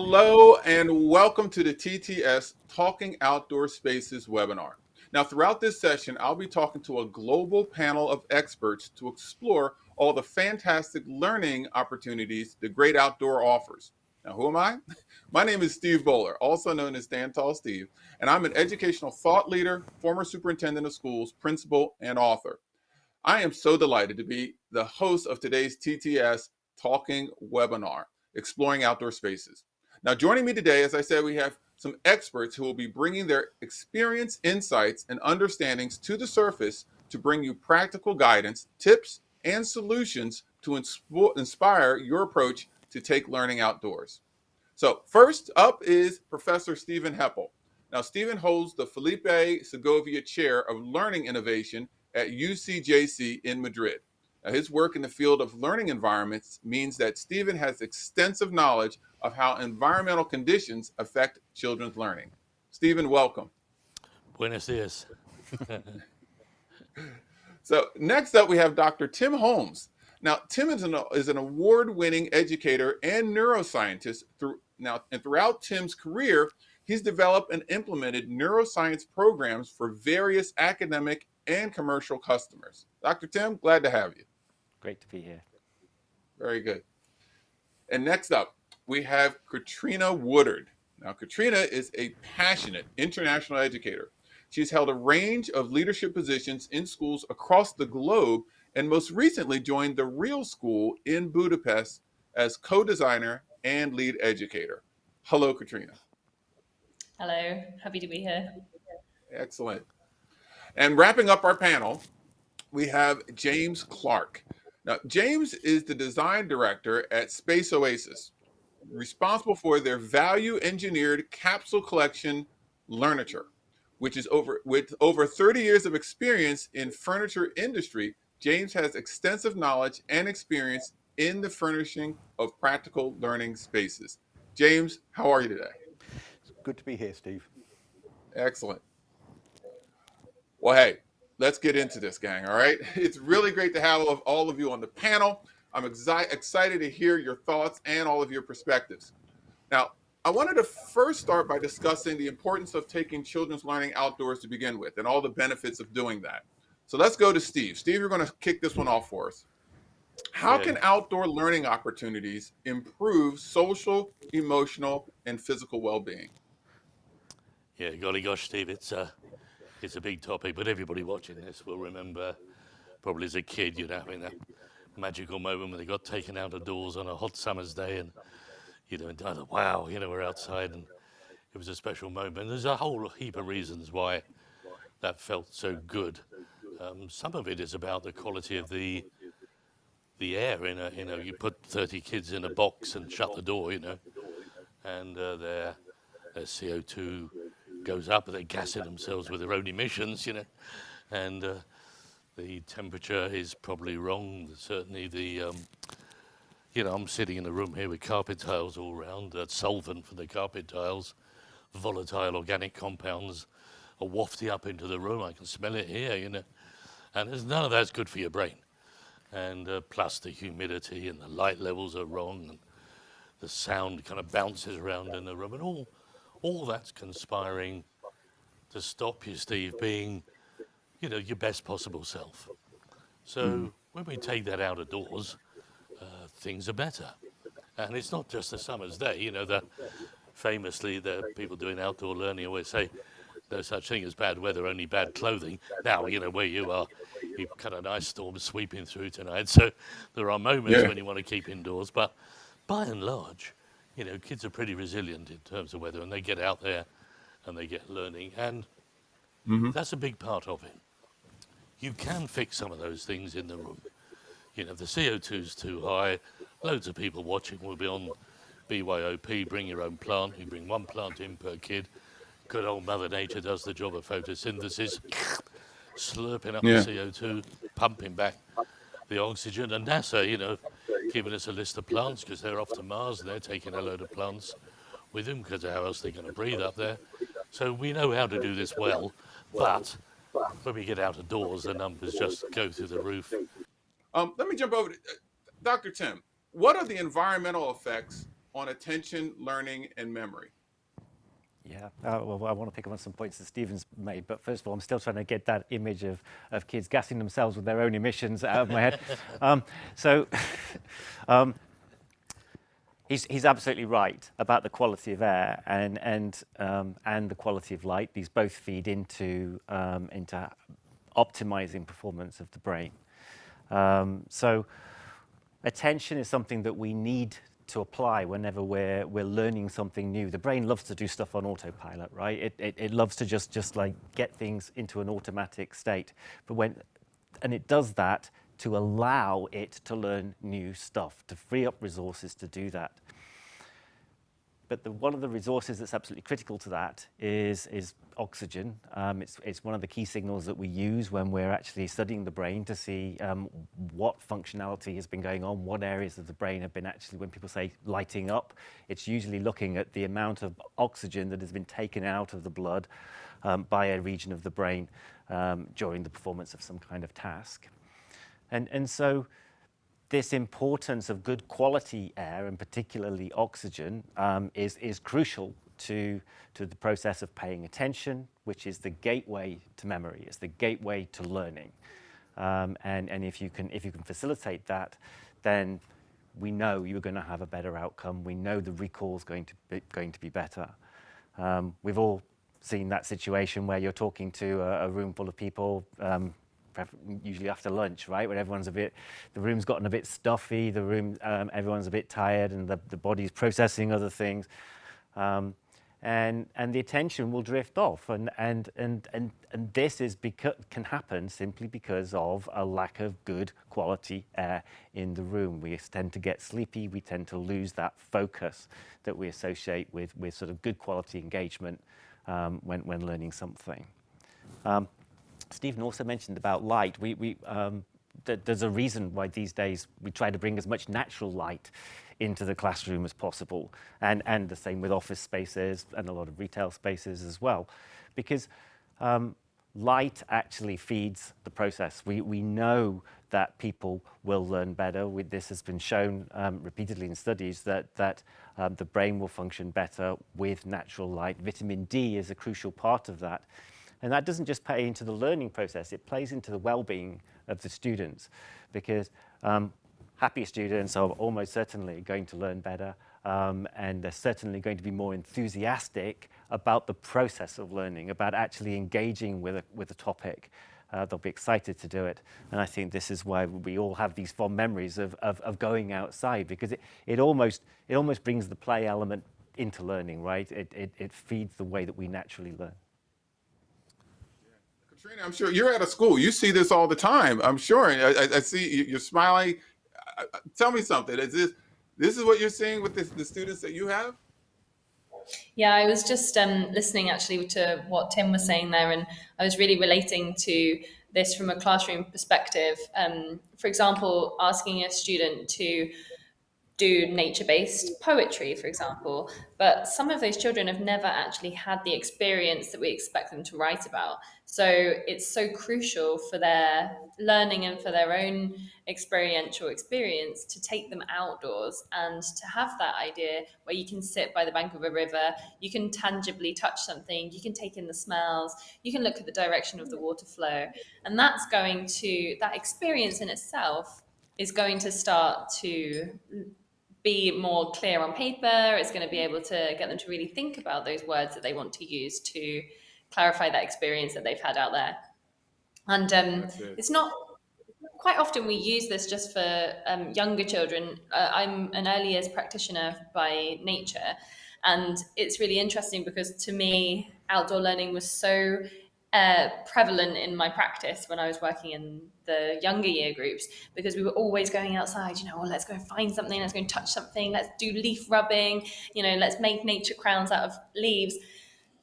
Hello and welcome to the TTS Talking Outdoor Spaces webinar. Now, throughout this session, I'll be talking to a global panel of experts to explore all the fantastic learning opportunities the great outdoor offers. Now, who am I? My name is Steve Bollar, also known as Stand Tall Steve, and I'm an educational thought leader, former superintendent of schools, principal, and author. I am so delighted to be the host of today's TTS Talking webinar, Exploring Outdoor Spaces. Now, joining me today, as I said, we have some experts who will be bringing their experience, insights, and understandings to the surface to bring you practical guidance, tips, and solutions to inspire your approach to take learning outdoors. So first up is Professor Stephen Heppell. Now, Stephen holds the Felipe Segovia Chair of Learning Innovation at UCJC in Madrid. Now, his work in the field of learning environments means that Stephen has extensive knowledge of how environmental conditions affect children's learning. Stephen, welcome. Buenos dias. So next up, we have Dr. Tim Holmes. Now, Tim is an award-winning educator and neuroscientist. Throughout Tim's career, he's developed and implemented neuroscience programs for various academic and commercial customers. Dr. Tim, glad to have you. Great to be here. Very good. And next up, we have Catriona Woodward. Now, Catriona is a passionate international educator. She's held a range of leadership positions in schools across the globe and most recently joined the Real School in Budapest as co-designer and lead educator. Hello, Catriona. Hello, happy to be here. Excellent. And wrapping up our panel, we have James Clarke. Now, James is the design director at Space Oasis, responsible for their value engineered capsule collection, Learniture, which is with over 30 years of experience in furniture industry. James has extensive knowledge and experience in the furnishing of practical learning spaces. James, how are you today? It's good to be here, Steve. Excellent. Well, hey, let's get into this, gang, all right? It's really great to have all of you on the panel. I'm excited to hear your thoughts and all of your perspectives. Now, I wanted to first start by discussing the importance of taking children's learning outdoors to begin with and all the benefits of doing that. So let's go to Steve. Steve, you're going to kick this one off for us. How can outdoor learning opportunities improve social, emotional, and physical well-being? Yeah, golly gosh, Steve, it's a big topic, but everybody watching this will remember probably as a kid, having that magical moment when they got taken out of doors on a hot summer's day and, and wow, we're outside and it was a special moment. There's a whole heap of reasons why that felt so good. Some of it is about the quality of the air. You put 30 kids in a box and shut the door, and their CO2 goes up, and they're gassing themselves with their own emissions, and the temperature is probably wrong. Certainly I'm sitting in a room here with carpet tiles all around, solvent for the carpet tiles, volatile organic compounds are wafting up into the room. I can smell it here, and there's none of that's good for your brain. And plus the humidity and the light levels are wrong, and the sound kind of bounces around in the room, and all that's conspiring to stop you, Steve, being, your best possible self. So when we take that out of doors, things are better. And it's not just a summer's day, famously the people doing outdoor learning always say, no such thing as bad weather, only bad clothing. Now, where you are, you've got an ice storm sweeping through tonight. So there are moments when you want to keep indoors. But by and large, kids are pretty resilient in terms of weather, and they get out there and they get learning. And that's a big part of it. You can fix some of those things in the room. If the CO2's too high, loads of people watching will be on BYOP, bring your own plant. You bring one plant in per kid. Good old Mother Nature does the job of photosynthesis, slurping up the CO2, pumping back the oxygen. And NASA, giving us a list of plants because they're off to Mars and they're taking a load of plants with them because how else they're going to breathe up there. So we know how to do this well, but when we get out of doors, the numbers just go through the roof. Let me jump over to Dr. Tim. What are the environmental effects on attention, learning, and memory? Yeah, well, I want to pick up on some points that Stephen's made, but first of all, I'm still trying to get that image of kids gassing themselves with their own emissions out of my head. So he's absolutely right about the quality of air and the quality of light. These both feed into optimizing performance of the brain. So attention is something that we need to apply whenever we're learning something new. The brain loves to do stuff on autopilot, right? It loves to just like get things into an automatic state. And it does that to allow it to learn new stuff, to free up resources to do that. But one of the resources that's absolutely critical to that is oxygen. It's one of the key signals that we use when we're actually studying the brain to see what functionality has been going on, what areas of the brain have been actually, when people say lighting up, it's usually looking at the amount of oxygen that has been taken out of the blood by a region of the brain during the performance of some kind of task. And so this importance of good quality air, and particularly oxygen, is crucial to the process of paying attention, which is the gateway to memory. It's the gateway to learning. And if you can facilitate that, then we know you're going to have a better outcome. We know the recall is going to be better. We've all seen that situation where you're talking to a room full of people, usually after lunch, right, where the room's gotten a bit stuffy, everyone's a bit tired, and the body's processing other things, and the attention will drift off, and this can happen simply because of a lack of good quality air in the room. We tend to get sleepy. We tend to lose that focus that we associate with sort of good quality engagement when learning something. Stephen also mentioned about light. There's a reason why these days we try to bring as much natural light into the classroom as possible, and the same with office spaces and a lot of retail spaces as well, because light actually feeds the process. We know that people will learn better. This has been shown repeatedly in studies that the brain will function better with natural light. Vitamin D is a crucial part of that. And that doesn't just play into the learning process, it plays into the well-being of the students, because happy students are almost certainly going to learn better, and they're certainly going to be more enthusiastic about the process of learning, about actually engaging with a topic. They'll be excited to do it. And I think this is why we all have these fond memories of going outside, because it almost brings the play element into learning, right? It feeds the way that we naturally learn. Catriona, I'm sure you're at a school. You see this all the time, I'm sure. I see you're smiling. Tell me something. This is what you're seeing with the students that you have? Yeah, I was just listening actually to what Tim was saying there, and I was really relating to this from a classroom perspective. For example, asking a student to do nature-based poetry, for example, but some of those children have never actually had the experience that we expect them to write about. So it's so crucial for their learning and for their own experiential experience to take them outdoors and to have that idea where you can sit by the bank of a river, you can tangibly touch something, you can take in the smells, you can look at the direction of the water flow. And that experience in itself is going to start to be more clear on paper. It's going to be able to get them to really think about those words that they want to use to clarify that experience that they've had out there. And it's not quite often we use this just for younger children. I'm an early years practitioner by nature, and it's really interesting because to me, outdoor learning was so prevalent in my practice when I was working in the younger year groups, because we were always going outside, let's go and find something, let's go and touch something, let's do leaf rubbing, let's make nature crowns out of leaves.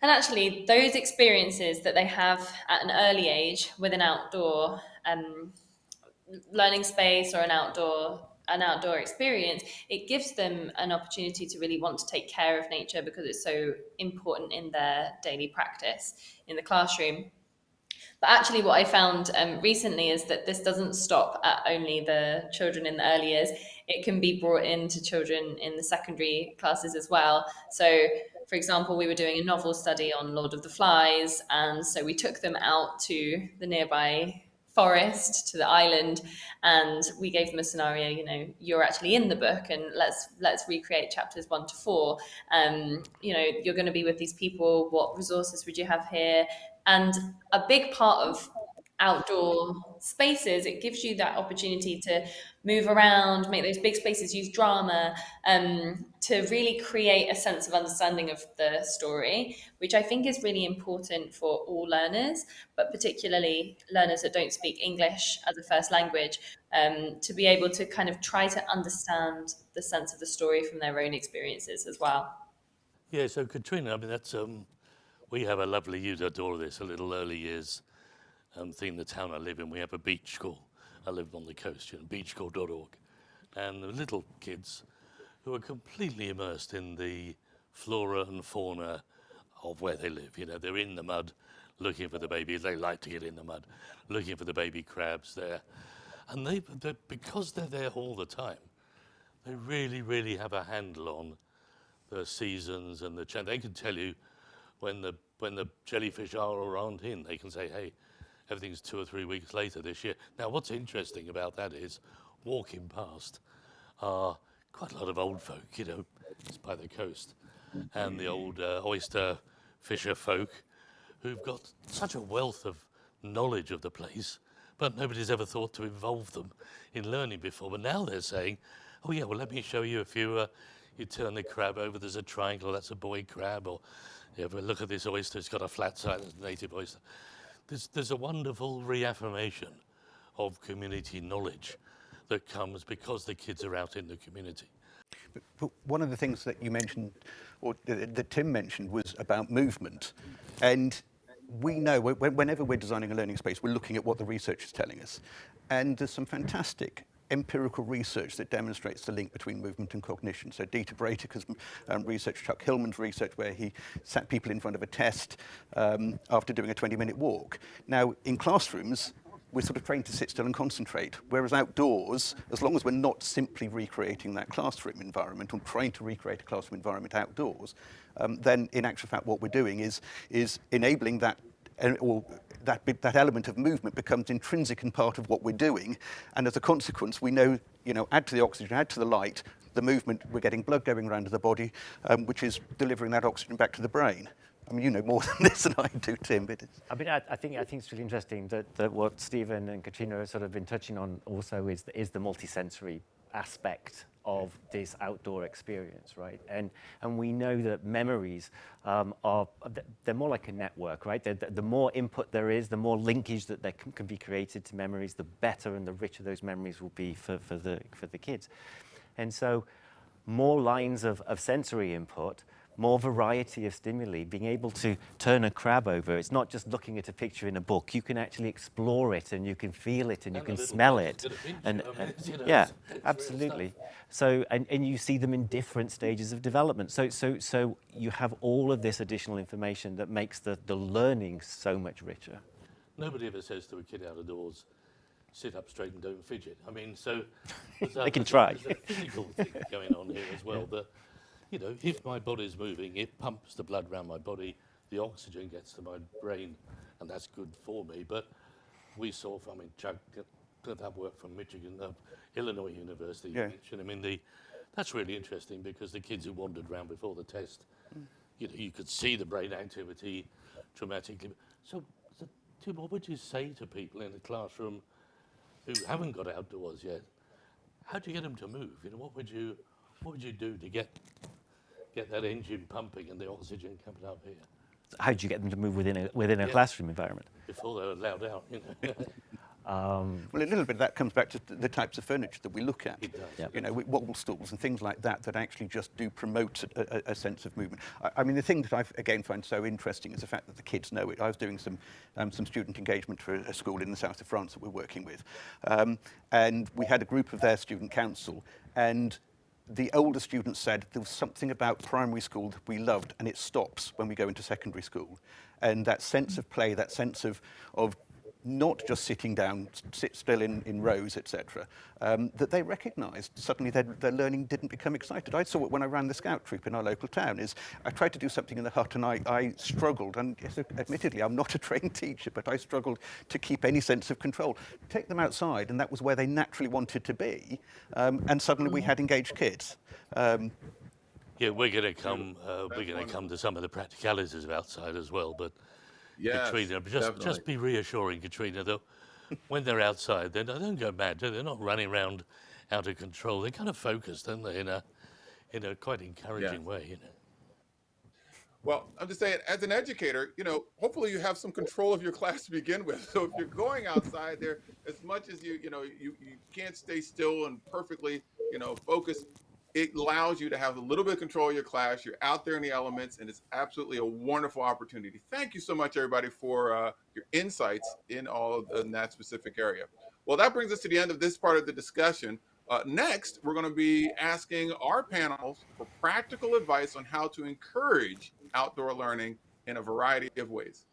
And actually those experiences that they have at an early age with an outdoor learning space or an outdoor experience, it gives them an opportunity to really want to take care of nature because it's so important in their daily practice in the classroom. But actually, what I found recently is that this doesn't stop at only the children in the early years. It can be brought into children in the secondary classes as well. So, for example, we were doing a novel study on Lord of the Flies, and so we took them out to the nearby forest, to the island, and we gave them a scenario. You're actually in the book, and let's recreate chapters 1 to 4. You're going to be with these people. What resources would you have here? And a big part of outdoor spaces, it gives you that opportunity to move around, make those big spaces, use drama, to really create a sense of understanding of the story, which I think is really important for all learners, but particularly learners that don't speak English as a first language, to be able to kind of try to understand the sense of the story from their own experiences as well. Yeah, so Catriona, I mean, that's we have a lovely, you'd adore this, a little early years thing in the town I live in. We have a beach school. I live on the coast, beachschool.org. And the little kids who are completely immersed in the flora and fauna of where they live. They're in the mud looking for the babies. They like to get in the mud, looking for the baby crabs there. And because they're there all the time, they really, really have a handle on the seasons and they can tell you when the jellyfish are or aren't in. They can say, hey, everything's 2 or 3 weeks later this year. Now, what's interesting about that is walking past are quite a lot of old folk, it's by the coast, and the old oyster fisher folk who've got such a wealth of knowledge of the place, but nobody's ever thought to involve them in learning before. But now they're saying, oh yeah, well, let me show you. If you turn the crab over, there's a triangle, that's a boy crab, or but look at this oyster, it's got a flat side, it's a native oyster. There's a wonderful reaffirmation of community knowledge that comes because the kids are out in the community. But one of the things that you mentioned, or that Tim mentioned, was about movement. And we know whenever we're designing a learning space, we're looking at what the research is telling us. And there's some fantastic empirical research that demonstrates the link between movement and cognition. So Dieter Breiteker's research, Chuck Hillman's research, where he sat people in front of a test after doing a 20-minute walk. Now, in classrooms, we're sort of trained to sit still and concentrate, whereas outdoors, as long as we're not simply recreating that classroom environment or trying to recreate a classroom environment outdoors, then in actual fact what we're doing is enabling that, or that element of movement becomes intrinsic and part of what we're doing, and as a consequence we know, add to the oxygen, add to the light, the movement, we're getting blood going around to the body, which is delivering that oxygen back to the brain. I mean, you know more than this than I do, Tim. But I think it's really interesting that what Stephen and Catriona have sort of been touching on also is the multisensory aspect of this outdoor experience, right? And we know that memories they're more like a network, right? The more input there is, the more linkage that there can be created to memories, the better and the richer those memories will be for the kids. And so, more lines of sensory input, more variety of stimuli, being able to turn a crab over. It's not just looking at a picture in a book. You can actually explore it, and you can feel it, and you can smell it. And yeah, absolutely. So, and you see them in different stages of development. So you have all of this additional information that makes the learning so much richer. Nobody ever says to a kid out of doors, sit up straight and don't fidget. I mean, so they can try. There's a physical thing going on here as well. That if my body's moving, it pumps the blood around my body, the oxygen gets to my brain, and that's good for me. But we saw Chuck, that work from Michigan, Illinois University. Yeah. That's really interesting because the kids who wandered around before the test, you could see the brain activity dramatically. So, Tim, what would you say to people in the classroom who haven't got outdoors yet? How do you get them to move? What would you do to get that engine pumping and the oxygen coming up here? How do you get them to move within a classroom environment? Before they're allowed out, Well, a little bit of that comes back to the types of furniture that we look at. It does. Yep. Wobble stools and things like that actually just do promote a sense of movement. I mean, the thing that I've again find so interesting is the fact that the kids know it. I was doing some student engagement for a school in the south of France that we're working with, and we had a group of their student council, and the older students said there was something about primary school that we loved, and it stops when we go into secondary school. And that sense of play, that sense of not just sitting down, sit still in rows, etc., that they recognised suddenly their learning didn't become excited. I saw it when I ran the scout troop in our local town. Is I tried to do something in the hut and I struggled, and yes, admittedly I'm not a trained teacher, but I struggled to keep any sense of control. Take them outside, and that was where they naturally wanted to be, and suddenly we had engaged kids. Yeah, we're going to come. We're going to come to some of the practicalities of outside as well. But Yes, Katrina, just be reassuring, Katrina, that when they're outside, they don't go mad. They're not running around out of control. They're kind of focused, aren't they, in a quite encouraging way, you know. Well, I'm just saying, as an educator, hopefully you have some control of your class to begin with. So if you're going outside there, as much as you can't stay still and perfectly, focus, it allows you to have a little bit of control of your class. You're out there in the elements, and it's absolutely a wonderful opportunity. Thank you so much, everybody, for your insights in that specific area. Well, that brings us to the end of this part of the discussion. Next, we're going to be asking our panels for practical advice on how to encourage outdoor learning in a variety of ways.